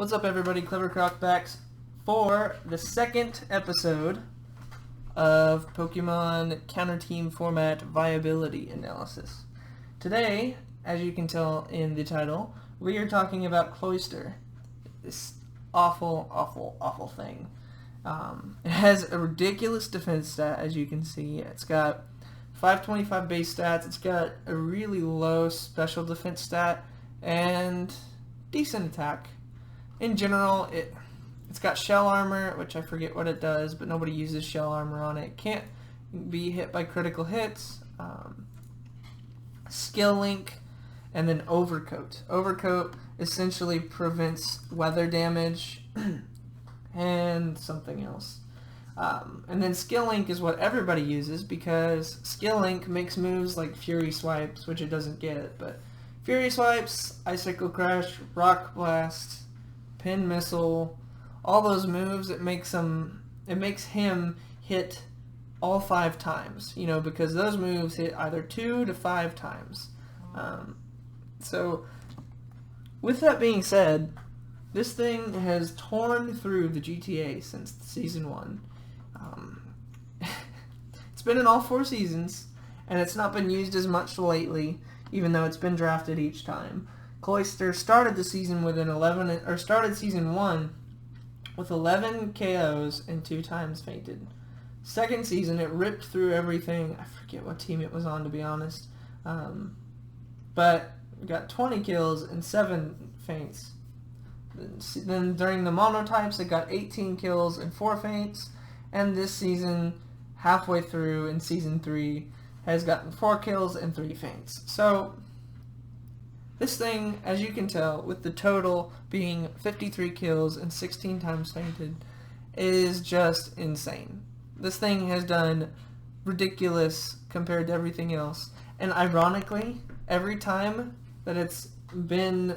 What's up, everybody? KleverKrok back for the second episode of Pokemon Counter Team Format Viability Analysis. Today, as you can tell in the title, we are talking about Cloyster. This awful thing. It has a ridiculous defense stat, as you can see. It's got 525 base stats, it's got a really low special defense stat, and decent attack. In general, it's got shell armor, which I forget what it does, but nobody uses shell armor on it. It can't be hit by critical hits. Skill link, and then overcoat. Overcoat essentially prevents weather damage and something else. And then skill link is what everybody uses because skill link makes moves like Fury Swipes, which it doesn't get, but Fury Swipes, Icicle Crash, Rock Blast, Pin Missile, all those moves, it makes him hit all 5 times, because those moves hit either 2 to 5 times. So with that being said, this thing has torn through the GTA since Season 1. It's been in all 4 seasons, and it's not been used as much lately, even though it's been drafted each time. Cloyster started the season with started Season 1 with 11 KOs and 2 times fainted. Second season, it ripped through everything. I forget what team it was on, to be honest. But got 20 kills and 7 faints. Then during the monotypes, it got 18 kills and 4 faints. And this season, halfway through in Season 3, has gotten 4 kills and 3 faints. So this thing, as you can tell, with the total being 53 kills and 16 times fainted, is just insane. This thing has done ridiculous compared to everything else. And ironically, every time that it's been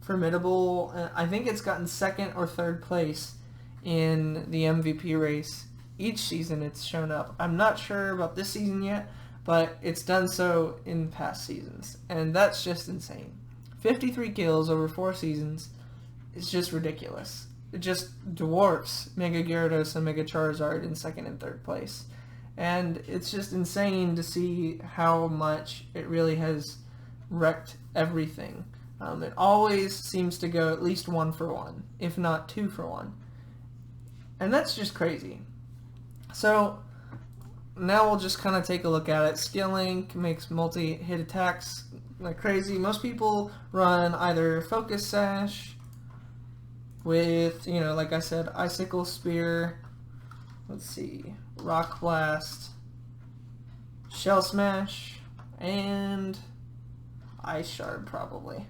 formidable, I think it's gotten 2nd or 3rd place in the MVP race. Each season it's shown up. I'm not sure about this season yet, but it's done so in past seasons, and that's just insane. 53 kills over 4 seasons is just ridiculous. It just dwarfs Mega Gyarados and Mega Charizard in 2nd and 3rd place, and it's just insane to see how much it really has wrecked everything. It always seems to go at least 1 for 1, if not 2 for 1, and that's just crazy. So now we'll just kind of take a look at it. Skill Link makes multi-hit attacks like crazy. Most people run either Focus Sash with, like I said, Icicle Spear, let's see, Rock Blast, Shell Smash, and Ice Shard probably.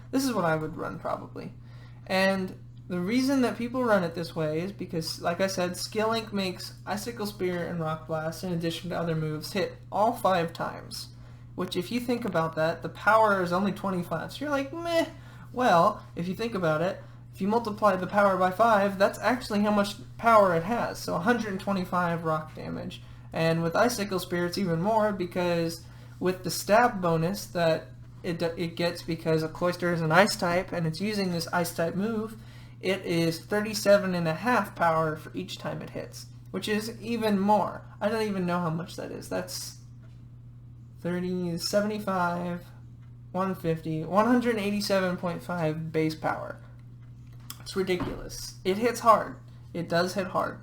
This is what I would run probably. And the reason that people run it this way is because, like I said, Skill Link makes Icicle Spear and Rock Blast, in addition to other moves, hit all 5 times. Which, if you think about that, the power is only 25. So you're like, meh. Well, if you think about it, if you multiply the power by 5, that's actually how much power it has. So 125 rock damage. And with Icicle Spear, it's even more, because with the stab bonus that it gets because a Cloyster is an Ice type, and it's using this Ice type move, it is 37.5 power for each time it hits, which is even more. I don't even know how much that is. That's 30, 75, 150, 187.5 base power. It's ridiculous. It hits hard. It does hit hard.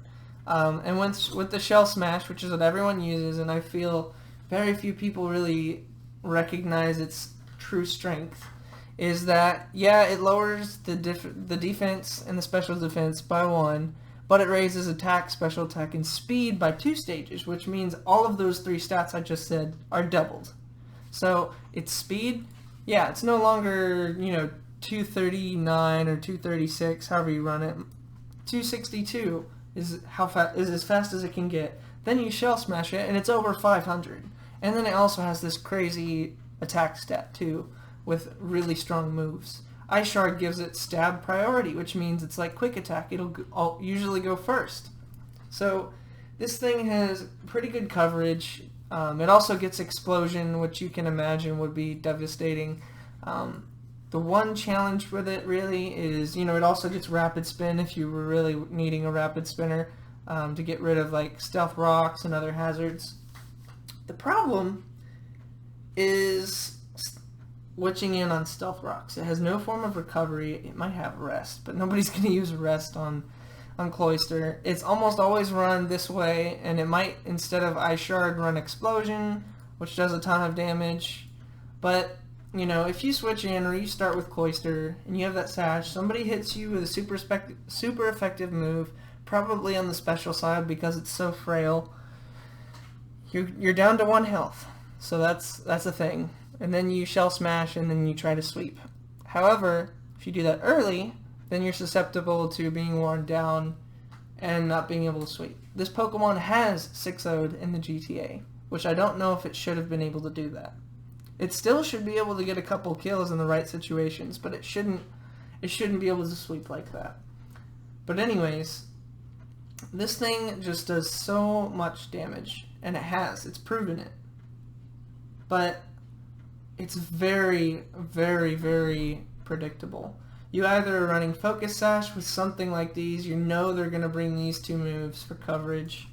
And with the Shell Smash, which is what everyone uses, and I feel very few people really recognize its true strength, is that, yeah, it lowers the defense and the special defense by 1, but it raises attack, special attack, and speed by 2 stages, which means all of those 3 stats I just said are doubled. So its speed, yeah, it's no longer, 239 or 236, however you run it. 262 is as fast as it can get. Then you Shell Smash it, and it's over 500. And then it also has this crazy attack stat, too, with really strong moves. Ice Shard gives it stab priority, which means it's like quick attack. It'll usually go first. So this thing has pretty good coverage. It also gets explosion, which you can imagine would be devastating. The one challenge with it really is, it also gets rapid spin if you were really needing a rapid spinner to get rid of like stealth rocks and other hazards. The problem is witching in on stealth rocks. It has no form of recovery. It might have rest, but nobody's going to use rest on Cloyster. It's almost always run this way, and it might, instead of Ice Shard, run Explosion, which does a ton of damage. But, if you switch in or you start with Cloyster and you have that sash, somebody hits you with a super effective move, probably on the special side because it's so frail, you're down to 1 health. So that's a thing. And then you Shell Smash and then you try to sweep. However, if you do that early, then you're susceptible to being worn down and not being able to sweep. This Pokemon has 6-0'd in the GTA, which I don't know if it should have been able to do that. It still should be able to get a couple kills in the right situations, but it shouldn't be able to sweep like that. But anyways, this thing just does so much damage, and it's proven it. But it's very, very, very predictable. You either are running Focus Sash with something like these, they're going to bring these 2 moves for coverage,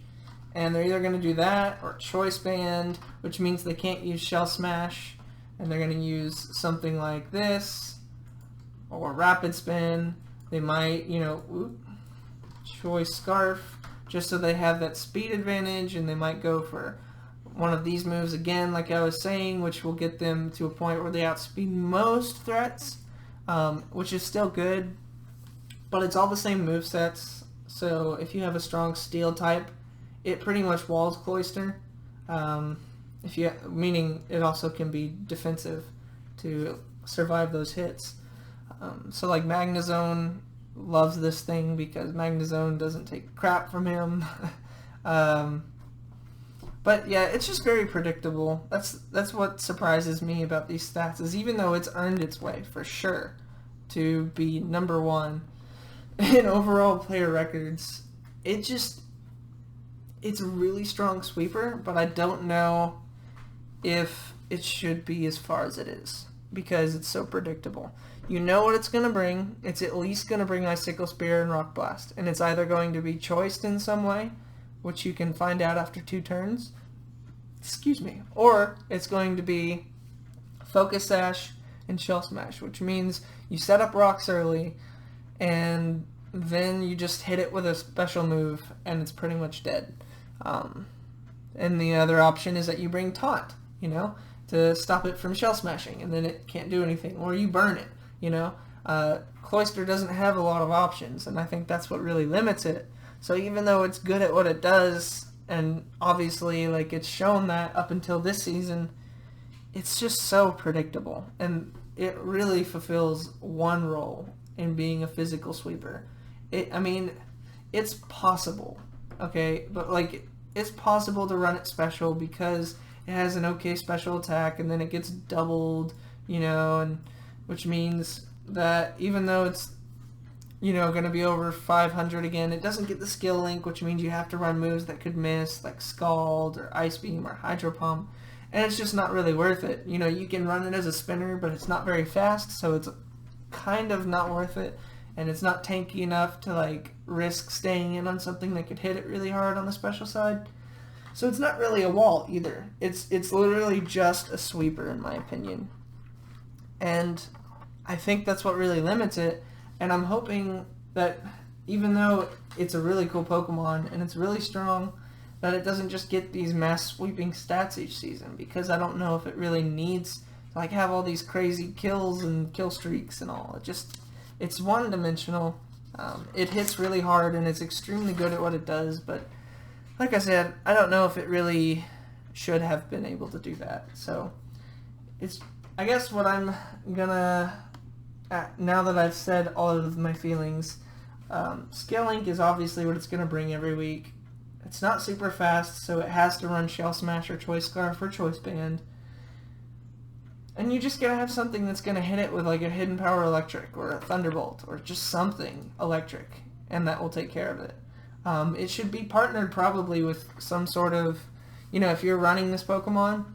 and they're either going to do that or Choice Band, which means they can't use Shell Smash, and they're going to use something like this, or Rapid Spin. They might, Choice Scarf, just so they have that speed advantage, and they might go for one of these moves again, like I was saying, which will get them to a point where they outspeed most threats, which is still good, but it's all the same movesets. So if you have a strong Steel type, it pretty much walls Cloyster. Meaning it also can be defensive to survive those hits. So like Magnezone loves this thing because Magnezone doesn't take crap from him. But yeah, it's just very predictable. That's what surprises me about these stats, is even though it's earned its way for sure to be number 1 in overall player records, it's a really strong sweeper, but I don't know if it should be as far as it is because it's so predictable. You know what it's going to bring. It's at least going to bring Icicle Spear and Rock Blast, and it's either going to be choiced in some way, which you can find out after 2 turns, or it's going to be Focus Sash and Shell Smash, which means you set up rocks early, and then you just hit it with a special move, and it's pretty much dead. And the other option is that you bring Taunt, to stop it from Shell Smashing, and then it can't do anything, or you burn it, Cloyster doesn't have a lot of options, and I think that's what really limits it. So even though it's good at what it does, and obviously it's shown that up until this season, it's just so predictable, and it really fulfills one role in being a physical sweeper. It's possible, okay, but it's possible to run it special because it has an okay special attack, and then it gets doubled, and which means that even though it's going to be over 500 again, it doesn't get the skill link, which means you have to run moves that could miss, like Scald or Ice Beam or Hydro Pump, and it's just not really worth it. You can run it as a spinner, but it's not very fast, so it's kind of not worth it, and it's not tanky enough to risk staying in on something that could hit it really hard on the special side. So it's not really a wall either. It's literally just a sweeper, in my opinion. And I think that's what really limits it. And I'm hoping that even though it's a really cool Pokemon and it's really strong, that it doesn't just get these mass sweeping stats each season, because I don't know if it really needs to have all these crazy kills and kill streaks and all. It's one-dimensional. It hits really hard and it's extremely good at what it does, but like I said, I don't know if it really should have been able to do that. So I guess what I'm gonna, now that I've said all of my feelings, Skill Link is obviously what it's gonna bring every week. It's not super fast, so it has to run Shell Smash or Choice Scarf or Choice Band. And you just gotta have something that's gonna hit it with a Hidden Power Electric or a Thunderbolt or just something electric, and that will take care of it. It should be partnered probably with some sort of, if you're running this Pokemon,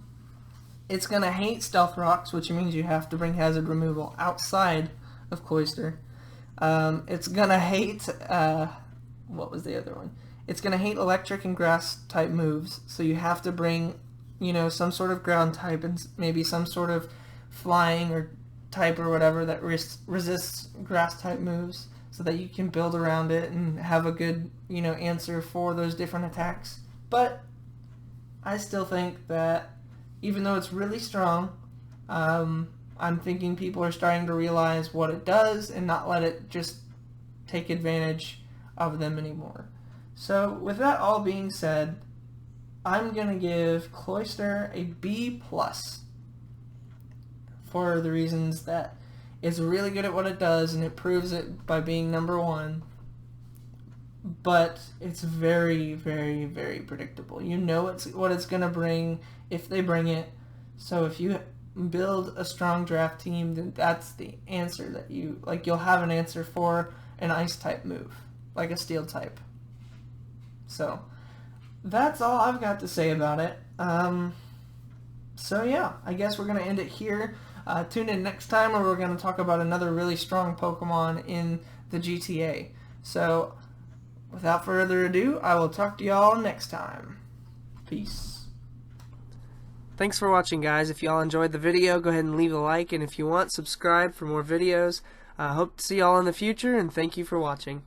It's going to hate Stealth Rocks, which means you have to bring hazard removal outside of Cloyster. It's going to hate, what was the other one? It's going to hate electric and grass type moves, so you have to bring, you know, some sort of ground type and maybe some sort of flying or type or whatever that resists grass type moves, so that you can build around it and have a good, you know, answer for those different attacks. But I still think that even though it's really strong, I'm thinking people are starting to realize what it does and not let it just take advantage of them anymore. So with that all being said, I'm going to give Cloyster a B+, for the reasons that it's really good at what it does and it proves it by being number 1, but it's very, very, very predictable. You know what it's going to bring if they bring it, so if you build a strong draft team, then that's the answer that you'll have an answer for an ice type move, like a steel type. So that's all I've got to say about it. So yeah, I guess we're going to end it here. Tune in next time where we're going to talk about another really strong Pokemon in the GTA. So without further ado, I will talk to y'all next time. Peace. Thanks for watching, guys. If y'all enjoyed the video, go ahead and leave a like, and if you want, subscribe for more videos. Hope to see y'all in the future, and thank you for watching.